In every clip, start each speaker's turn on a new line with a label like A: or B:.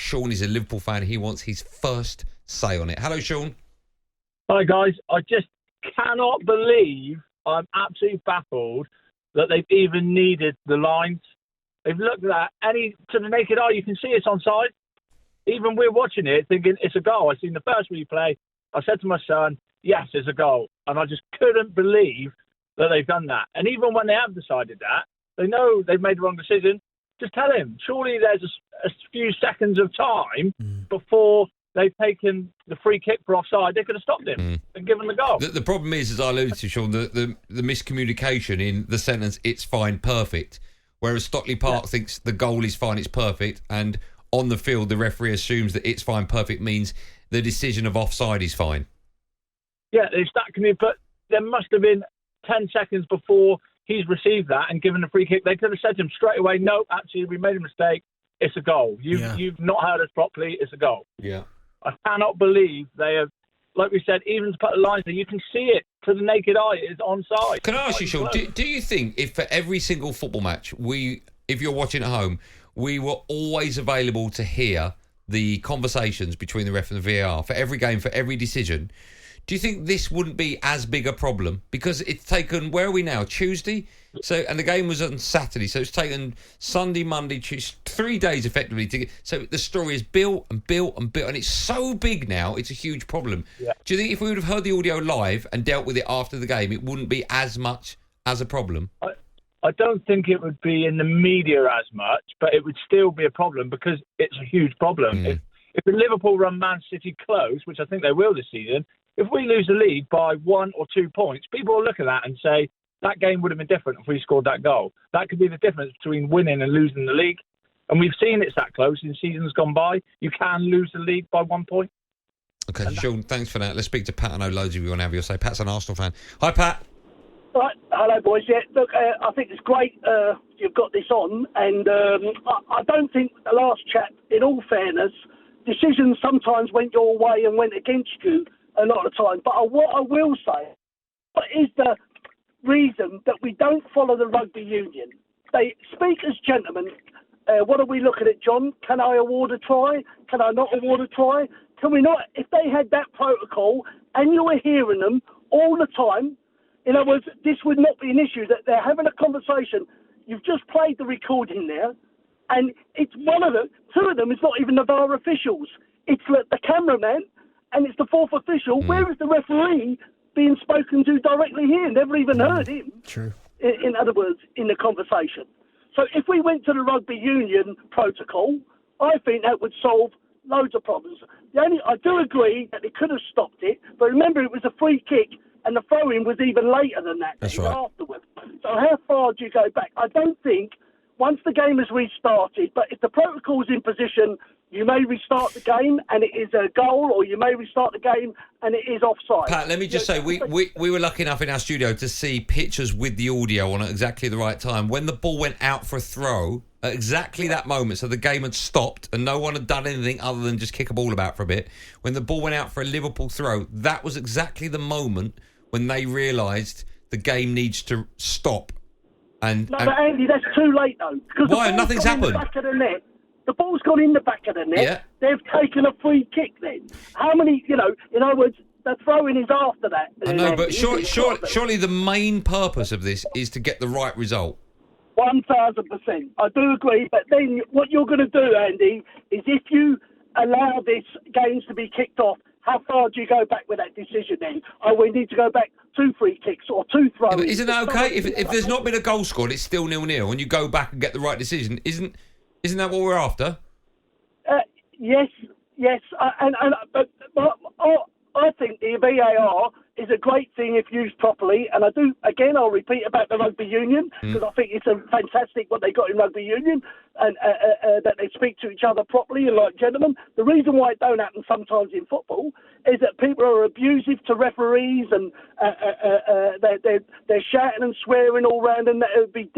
A: Sean is a Liverpool fan. He wants his first say on it. Hello, Sean.
B: Hi, guys. I just cannot believe, I'm absolutely baffled that they've even needed the lines. They've looked at that. To the naked eye, you can see it's onside. Even we're watching it thinking it's a goal. I seen the first replay. I said to my son, yes, it's a goal. And I just couldn't believe that they've done that. And even when they have decided that, they know they've made the wrong decision. Just tell him. Surely there's a few seconds of time before they've taken the free kick for offside. They could have stopped him and given the goal.
A: The problem is, as I alluded to, Sean, the miscommunication in the sentence, it's fine, perfect. Whereas Stockley Park thinks the goal is fine, it's perfect. And on the field, the referee assumes that it's fine, perfect means the decision of offside is fine.
B: Yeah, it's that but there must have been 10 seconds before he's received that and given the free kick. They could have said to him straight away, no, actually, we made a mistake. It's a goal. You've not heard us properly. It's a goal.
A: Yeah.
B: I cannot believe they have, like we said, even to put the lines there, you can see it to the naked eye. It's onside.
A: Can I ask you, Sean, do you think if for every single football match, if you're watching at home, we were always available to hear the conversations between the ref and the VAR for every game, for every decision, do you think this wouldn't be as big a problem? Because it's taken, where are we now, Tuesday? And the game was on Saturday, so it's taken Sunday, Monday, Tuesday, 3 days effectively to get. So the story is built and built and built, and it's so big now, it's a huge problem. Yeah. Do you think if we would have heard the audio live and dealt with it after the game, it wouldn't be as much as a problem?
B: I don't think it would be in the media as much, but it would still be a problem because it's a huge problem. If the Liverpool run Man City close, which I think they will this season, if we lose the league by 1 or 2 points, people will look at that and say, that game would have been different if we scored that goal. That could be the difference between winning and losing the league. And we've seen it's that close in seasons gone by. You can lose the league by 1 point.
A: Okay, Sean, thanks for that. Let's speak to Pat. I know loads of you want to have your say. Pat's an Arsenal fan. Hi, Pat.
C: Right. Hello, boys. Yeah, look, I think it's great you've got this on. And I don't think the last chat, in all fairness, decisions sometimes went your way and went against you a lot of the time. But what I will say, what is the reason that we don't follow the rugby union? They speak as gentlemen. What are we looking at, John? Can I award a try? Can I not award a try? Can we not? If they had that protocol and you were hearing them all the time, in other words, this would not be an issue, that they're having a conversation. You've just played the recording there, and it's one of them, 2 of them is not even the VAR officials. It's the cameraman, and it's the 4th official. Where is the referee being spoken to directly here? Never even heard him.
D: True.
C: In other words, in the conversation. So if we went to the rugby union protocol, I think that would solve loads of problems. I do agree that they could have stopped it, but remember it was a free kick and the throw-in was even later than that.
A: That's right.
C: Afterwards. So how far do you go back? I don't think, once the game has restarted, but if the protocol's in position, you may restart the game and it is a goal, or you may restart the game and it is offside.
A: Pat, let me just say, we were lucky enough in our studio to see pictures with the audio on at exactly the right time. When the ball went out for a throw, at exactly that moment, so the game had stopped and no one had done anything other than just kick a ball about for a bit. When the ball went out for a Liverpool throw, that was exactly the moment when they realised the game needs to stop.
C: But Andy, that's too late though.
A: Why? Nothing's happened.
C: The back of the net. The ball's gone in the back of the net.
A: Yeah.
C: They've taken a free kick then. How many, in other words, the throw-in is after that.
A: I know, but surely the main purpose of this is to get the right result.
C: 1,000%. I do agree, but then what you're going to do, Andy, is if you allow this games to be kicked off, how far do you go back with that decision then? We need to go back 2 free kicks or 2 throw-ins.
A: Yeah, but isn't that okay? If there's not been a goal scored, it's still 0-0, and you go back and get the right decision. Isn't that what we're after?
C: Yes. But I think the VAR is a great thing if used properly, and I'll repeat about the rugby union, because I think it's a fantastic what they got in rugby union, and that they speak to each other properly and like gentlemen. The reason why it don't happen sometimes in football is that people are abusive to referees, and they're shouting and swearing all round, and that it would be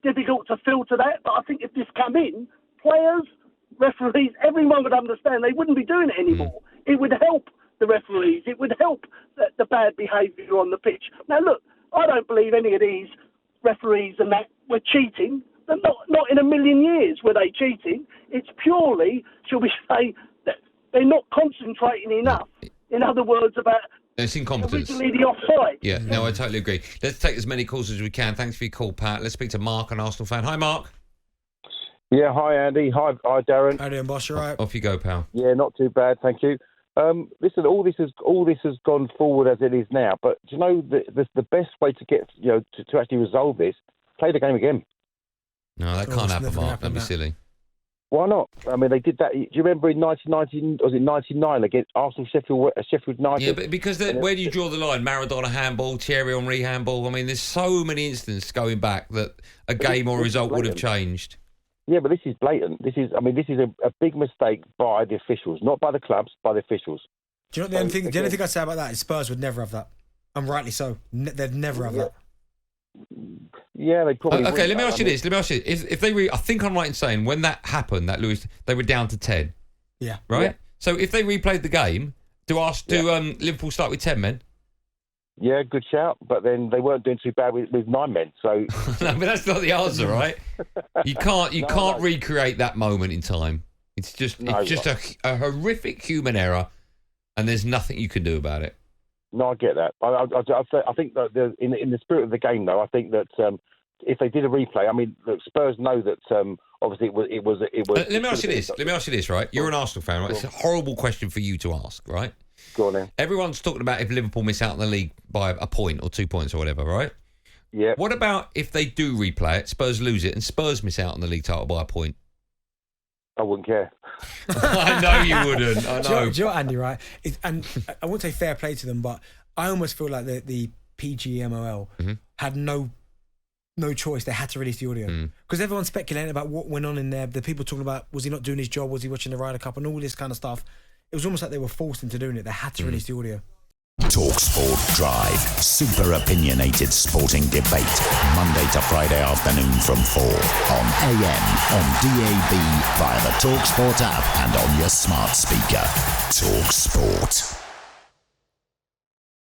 C: difficult to filter that. But I think if this come in, players, referees, everyone would understand they wouldn't be doing it anymore. It would help the referees. It would help the bad behaviour on the pitch. Now, look, I don't believe any of these referees and that were cheating, Not in a million years were they cheating. It's purely, shall we say, that they're not concentrating enough. In other words, about
A: it's incompetence.
C: Originally the offside.
A: Yeah, no, I totally agree. Let's take as many calls as we can. Thanks for your call, Pat. Let's speak to Mark, an Arsenal fan. Hi, Mark.
D: Yeah, hi Andy. Hi Darren.
E: How you doing, boss? You all right?
A: Off you go, pal.
D: Yeah, not too bad, thank you. Listen, all this has gone forward as it is now. But do you know the best way to get to actually resolve this? Play the game again.
A: No, that can't happen, Mark. That'd be silly.
D: Why not? I mean, they did that. Do you remember in 1990? Was it 99 against Arsenal, Sheffield United?
A: Yeah, but because where do you draw the line? Maradona handball, Thierry Henry handball. I mean, there's so many instances going back that a game or result would have changed.
D: Yeah, but this is blatant. This is a big mistake by the officials, not by the clubs, by the officials.
E: Do you know the only thing I'd say about that is Spurs would never have that, and rightly so. They'd never have that.
D: Yeah, they probably.
A: Okay, let me ask you this. If they, I think I'm right in saying when that happened, that Lewis, they were down to 10.
E: Yeah.
A: Right.
D: Yeah.
A: So if they replayed the game, do Liverpool start with 10 men?
D: Yeah, good shout. But then they weren't doing too bad with 9 men. So
A: no, but that's not the answer, right? You can't recreate that moment in time. It's just a horrific human error, and there's nothing you can do about it.
D: No, I get that. I think that in the spirit of the game, though, I think that if they did a replay, I mean, look, Spurs know that obviously it was.
A: Let me ask you this, right? You're an Arsenal fan, right? It's a horrible question for you to ask, right?
D: Go on then.
A: Everyone's talking about if Liverpool miss out on the league by a point or 2 points or whatever, right?
D: Yeah.
A: What about if they do replay it, Spurs lose it, and Spurs miss out on the league title by a point?
D: I wouldn't care.
A: I know you wouldn't. I know.
E: Do you know what, Andy, right? And I won't say fair play to them, but I almost feel like the PGMOL had no choice. They had to release the audio. Because everyone's speculating about what went on in there. The people talking about, was he not doing his job? Was he watching the Ryder Cup? And all this kind of stuff. It was almost like they were forced into doing it. They had to release the audio.
F: talkSPORT Drive. Super opinionated sporting debate. Monday to Friday afternoon from 4 on AM, on DAB, via the talkSPORT app and on your smart speaker. talkSPORT.